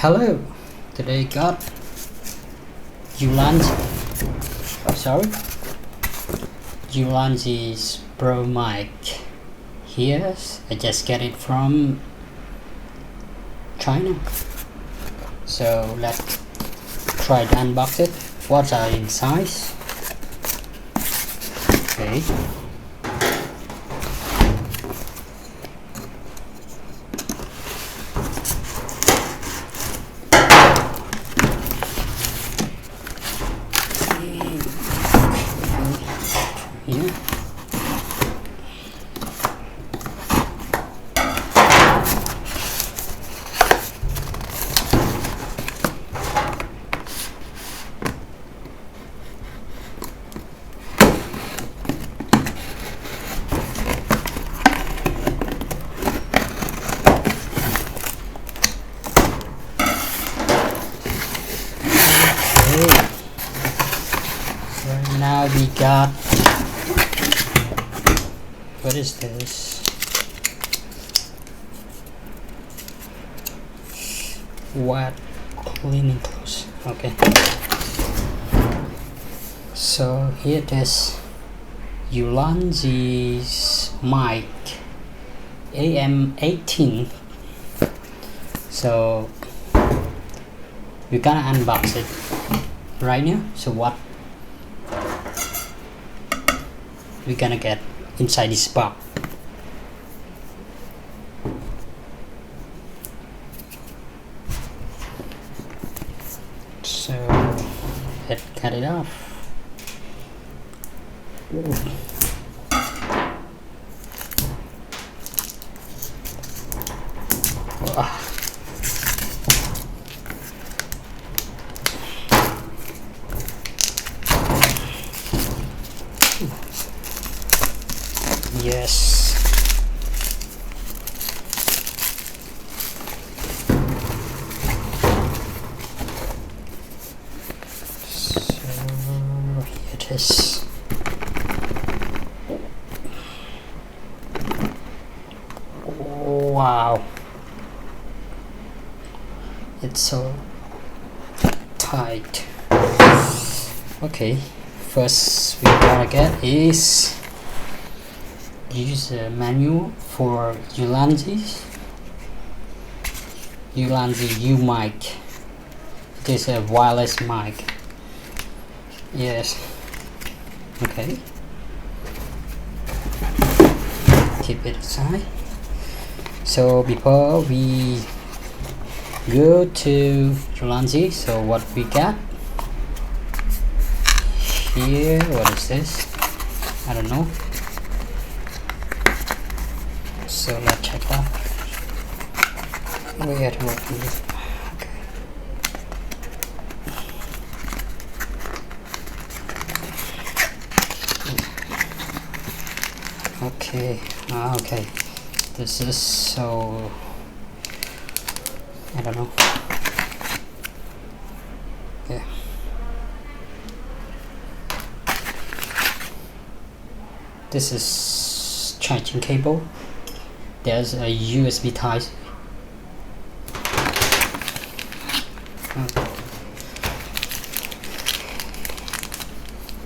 Hello, today got Ulanzi, Ulanzi's Pro mic. Here, I just get it from China. So let's try to unbox it. What are inside? Okay. Yeah. So now we got, what is this? What cleaning clothes? Okay. So here it is, Ulanzi's mic AM18. So we're gonna unbox it right now. So what we're gonna get inside this box? So let's cut it off. Yes. So here it is. Wow. It's so tight. Okay. First we gotta get is user manual for Ulanzi U mic. It is a wireless mic. Yes. Okay. Keep it aside. So before we go to Ulanzi, so what we got here? What is this? I don't know. So let's check that. We have to open this. Okay. Okay. This is so, I don't know. Yeah. This is charging cable. There's a USB type.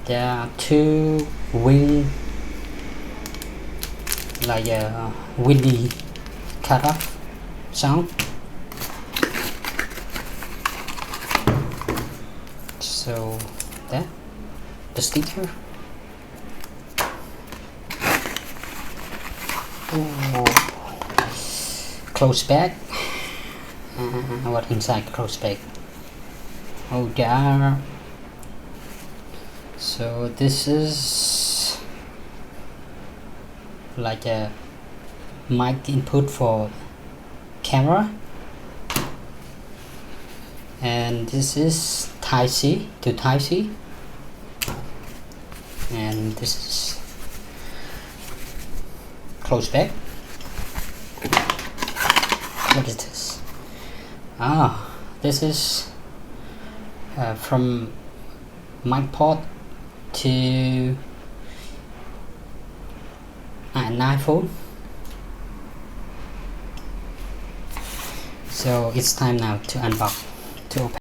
There are two wing, like a windy cutoff sound. So that the sticker. Close bag. What inside close bag? Oh, there. So this is like a mic input for camera, and this is Type C to Type C, and this is close back. What is this? This is from mic port to an iPhone. So it's time now to unbox, to open.